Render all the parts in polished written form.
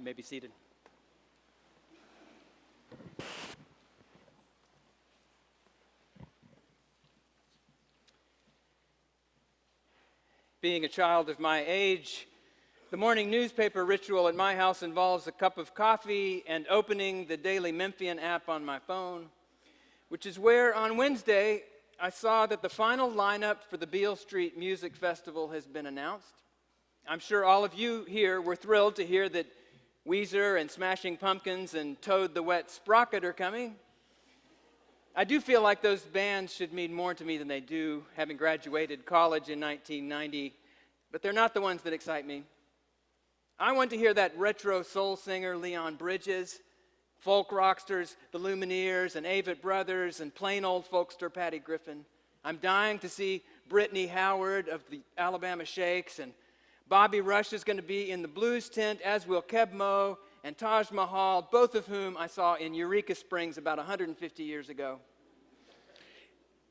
You may be seated. Being a child of my age, the morning newspaper ritual at my house involves a cup of coffee and opening the Daily Memphian app on my phone, which is where on Wednesday I saw that the final lineup for the Beale Street Music Festival has been announced. I'm sure all of you here were thrilled to hear that Weezer and Smashing Pumpkins and Toad the Wet Sprocket are coming. I do feel like those bands should mean more to me than they do, having graduated college in 1990, but they're not the ones that excite me. I want to hear that retro soul singer Leon Bridges, folk rocksters, the Lumineers and Avett Brothers, and plain old folkster Patty Griffin. I'm dying to see Brittany Howard of the Alabama Shakes, and Bobby Rush is going to be in the blues tent, as will Keb Mo and Taj Mahal, both of whom I saw in Eureka Springs about 150 years ago.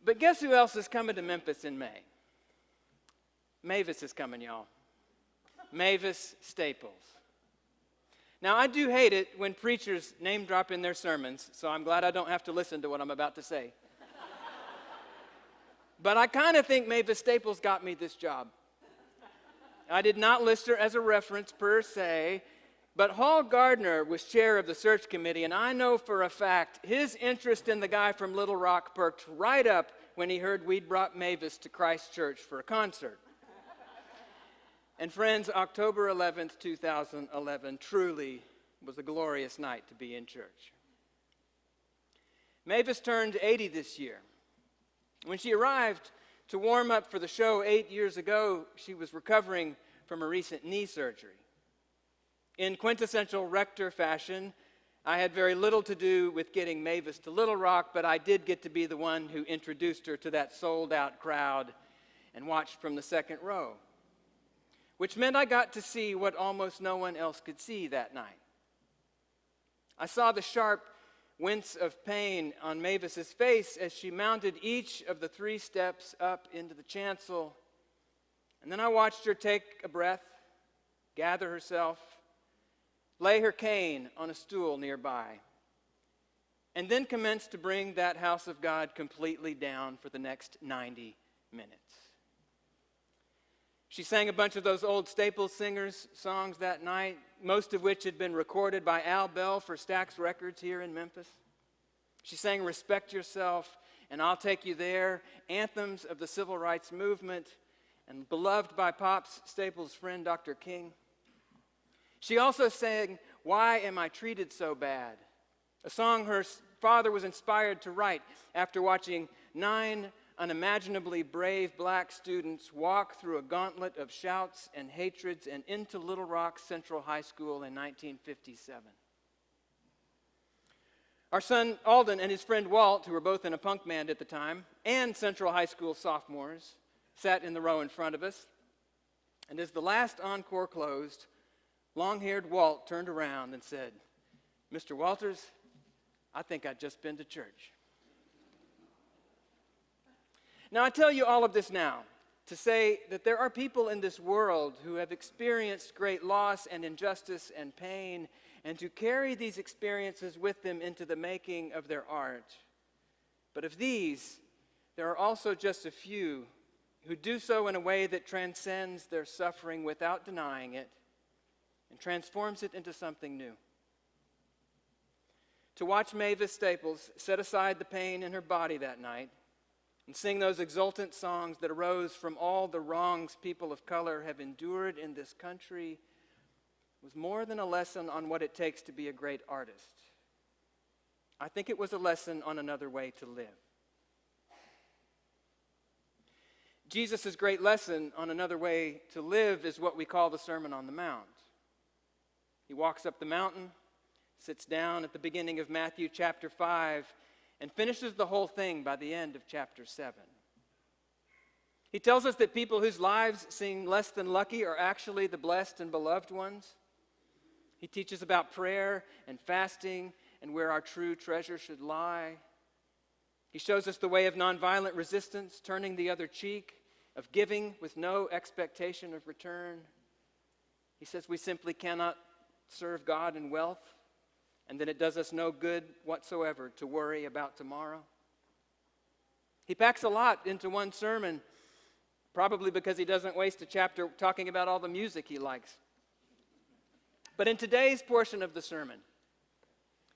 But guess who else is coming to Memphis in May? Mavis is coming, y'all. Mavis Staples. Now, I do hate it when preachers name drop in their sermons, so I'm glad I don't have to listen to what I'm about to say. But I kind of think Mavis Staples got me this job. I did not list her as a reference per se, but Hall Gardner was chair of the search committee, and I know for a fact his interest in the guy from Little Rock perked right up when he heard we'd brought Mavis to Christ Church for a concert. And friends, October 11th, 2011 truly was a glorious night to be in church. Mavis turned 80 this year. When she arrived to warm up for the show 8 years ago, she was recovering from a recent knee surgery. In quintessential rector fashion, I had very little to do with getting Mavis to Little Rock, but I did get to be the one who introduced her to that sold-out crowd and watched from the second row, which meant I got to see what almost no one else could see that night. I saw the sharp wince of pain on Mavis's face as she mounted each of the 3 steps up into the chancel, and then I watched her take a breath, gather herself, lay her cane on a stool nearby, and then commence to bring that house of God completely down for the next 90 minutes. She sang a bunch of those old Staples singers songs that night, most of which had been recorded by Al Bell for Stax Records here in Memphis. She sang Respect Yourself and I'll Take You There, anthems of the civil rights movement, and beloved by Pops Staples' friend Dr. King. She also sang Why Am I Treated So Bad, a song her father was inspired to write after watching 9 unimaginably brave black students walk through a gauntlet of shouts and hatreds and into Little Rock Central High School in 1957. Our son Alden and his friend Walt, who were both in a punk band at the time, and Central High School sophomores, sat in the row in front of us. And as the last encore closed, long-haired Walt turned around and said, "Mr. Walters, I think I've just been to church." Now, I tell you all of this now to say that there are people in this world who have experienced great loss and injustice and pain, and to carry these experiences with them into the making of their art. But of these, there are also just a few who do so in a way that transcends their suffering without denying it and transforms it into something new. To watch Mavis Staples set aside the pain in her body that night and sing those exultant songs that arose from all the wrongs people of color have endured in this country was more than a lesson on what it takes to be a great artist. I think it was a lesson on another way to live. Jesus' great lesson on another way to live is what we call the Sermon on the Mount. He walks up the mountain, sits down at the beginning of Matthew chapter 5, and finishes the whole thing by the end of chapter 7. He tells us that people whose lives seem less than lucky are actually the blessed and beloved ones. He teaches about prayer and fasting and where our true treasure should lie. He shows us the way of nonviolent resistance, turning the other cheek, of giving with no expectation of return. He says we simply cannot serve God in wealth, and that it does us no good whatsoever to worry about tomorrow? He packs a lot into one sermon, probably because he doesn't waste a chapter talking about all the music he likes. But in today's portion of the sermon,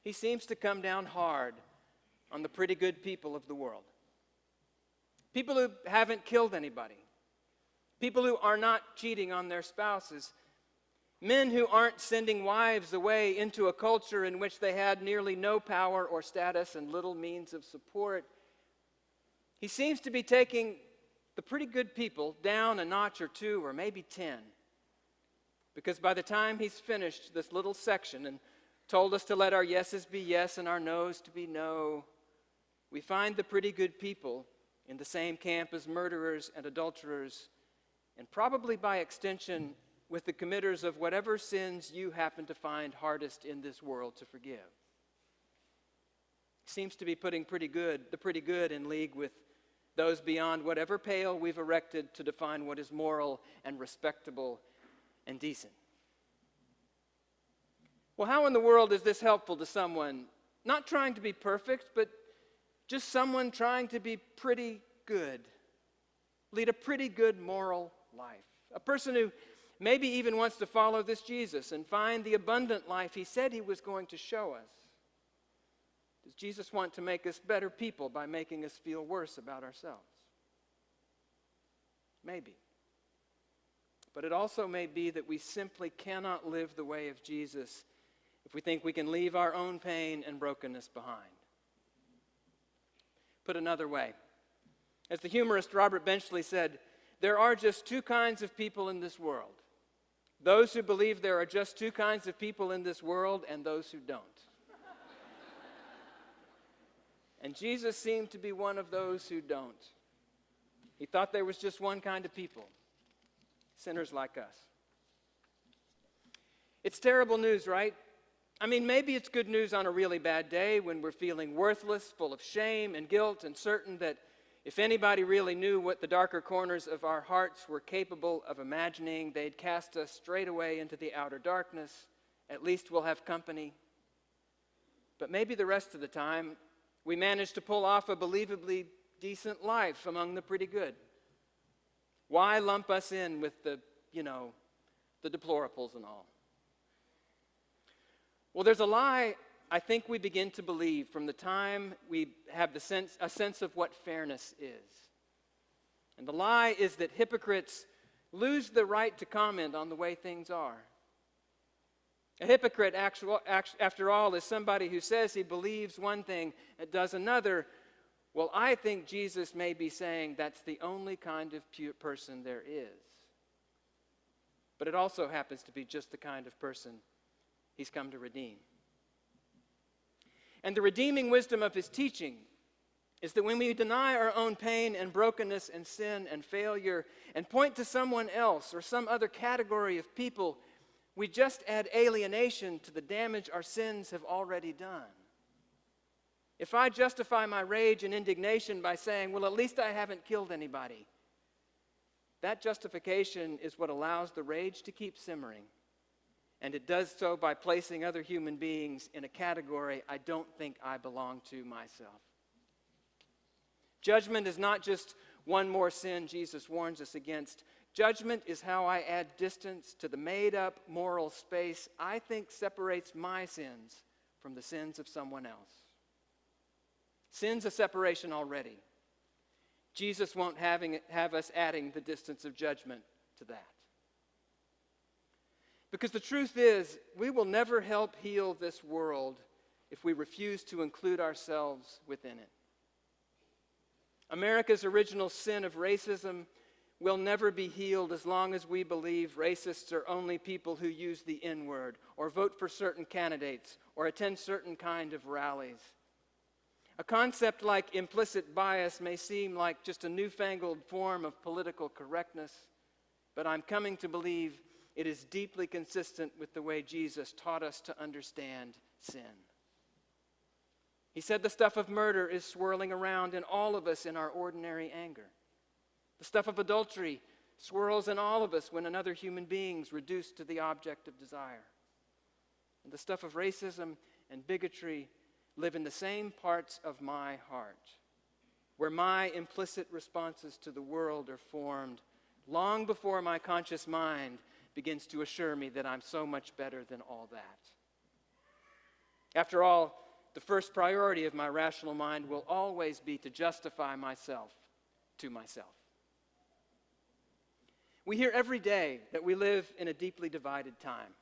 he seems to come down hard on the pretty good people of the world. People who haven't killed anybody. People who are not cheating on their spouses. Men who aren't sending wives away into a culture in which they had nearly no power or status and little means of support. He seems to be taking the pretty good people down a notch or two or maybe 10. Because by the time he's finished this little section and told us to let our yeses be yes and our nos to be no, we find the pretty good people in the same camp as murderers and adulterers, and probably by extension with the committers of whatever sins you happen to find hardest in this world to forgive. Seems to be putting the pretty good in league with those beyond whatever pale we've erected to define what is moral and respectable and decent. Well, how in the world is this helpful to someone not trying to be perfect, but just someone trying to be pretty good, lead a pretty good moral life? A person who maybe even wants to follow this Jesus and find the abundant life he said he was going to show us. Does Jesus want to make us better people by making us feel worse about ourselves? Maybe. But it also may be that we simply cannot live the way of Jesus if we think we can leave our own pain and brokenness behind. Put another way, as the humorist Robert Benchley said, there are just two kinds of people in this world. Those who believe there are just two kinds of people in this world and those who don't. And Jesus seemed to be one of those who don't. He thought there was just one kind of people, sinners like us. It's terrible news, right? I mean, maybe it's good news on a really bad day when we're feeling worthless, full of shame and guilt, and certain that if anybody really knew what the darker corners of our hearts were capable of imagining, they'd cast us straight away into the outer darkness. At least we'll have company. But maybe the rest of the time, we manage to pull off a believably decent life among the pretty good. Why lump us in with the deplorables and all? Well, there's a lie I think we begin to believe from the time we have a sense of what fairness is. And the lie is that hypocrites lose the right to comment on the way things are. A hypocrite, after all, is somebody who says he believes one thing and does another. Well, I think Jesus may be saying that's the only kind of person there is. But it also happens to be just the kind of person he's come to redeem. And the redeeming wisdom of his teaching is that when we deny our own pain and brokenness and sin and failure and point to someone else or some other category of people, we just add alienation to the damage our sins have already done. If I justify my rage and indignation by saying, well, at least I haven't killed anybody, that justification is what allows the rage to keep simmering. And it does so by placing other human beings in a category I don't think I belong to myself. Judgment is not just one more sin Jesus warns us against. Judgment is how I add distance to the made-up moral space I think separates my sins from the sins of someone else. Sin's a separation already. Jesus won't have us adding the distance of judgment to that. Because the truth is, we will never help heal this world if we refuse to include ourselves within it. America's original sin of racism will never be healed as long as we believe racists are only people who use the N-word or vote for certain candidates or attend certain kind of rallies. A concept like implicit bias may seem like just a newfangled form of political correctness, but I'm coming to believe it is deeply consistent with the way Jesus taught us to understand sin. He said the stuff of murder is swirling around in all of us in our ordinary anger. The stuff of adultery swirls in all of us when another human being is reduced to the object of desire. and the stuff of racism and bigotry live in the same parts of my heart, where my implicit responses to the world are formed long before my conscious mind begins to assure me that I'm so much better than all that. After all, the first priority of my rational mind will always be to justify myself to myself. We hear every day that we live in a deeply divided time.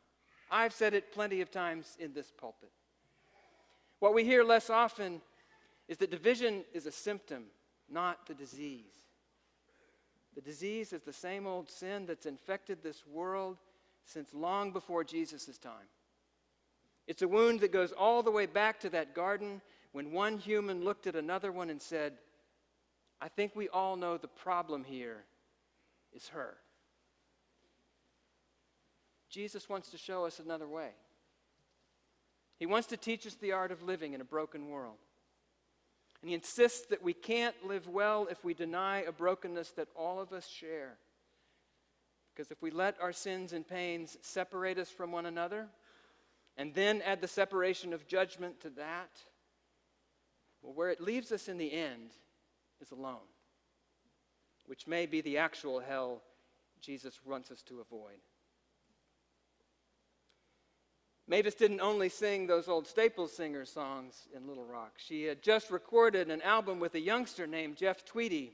I've said it plenty of times in this pulpit. What we hear less often is that division is a symptom, not the disease. The disease is the same old sin that's infected this world since long before Jesus' time. It's a wound that goes all the way back to that garden when one human looked at another one and said, I think we all know the problem here is her. Jesus wants to show us another way. He wants to teach us the art of living in a broken world. And he insists that we can't live well if we deny a brokenness that all of us share. Because if we let our sins and pains separate us from one another, and then add the separation of judgment to that, well, where it leaves us in the end is alone, which may be the actual hell Jesus wants us to avoid. Mavis didn't only sing those old Staples Singers songs in Little Rock. She had just recorded an album with a youngster named Jeff Tweedy.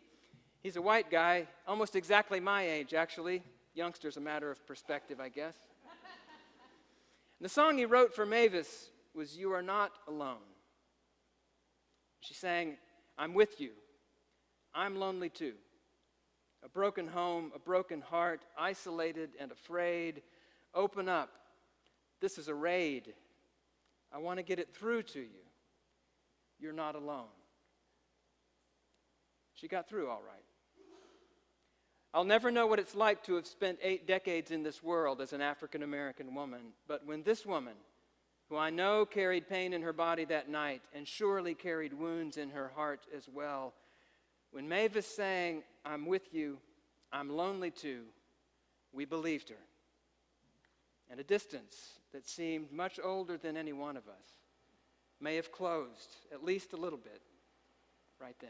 He's a white guy, almost exactly my age, actually. Youngster's a matter of perspective, I guess. And the song he wrote for Mavis was You Are Not Alone. She sang, I'm with you. I'm lonely too. A broken home, a broken heart, isolated and afraid. Open up. This is a raid. I want to get it through to you. You're not alone. She got through all right. I'll never know what it's like to have spent 8 decades in this world as an African-American woman, but when this woman, who I know carried pain in her body that night and surely carried wounds in her heart as well, when Mavis sang, I'm with you, I'm lonely too, we believed her. And a distance that seemed much older than any one of us may have closed, at least a little bit, right then.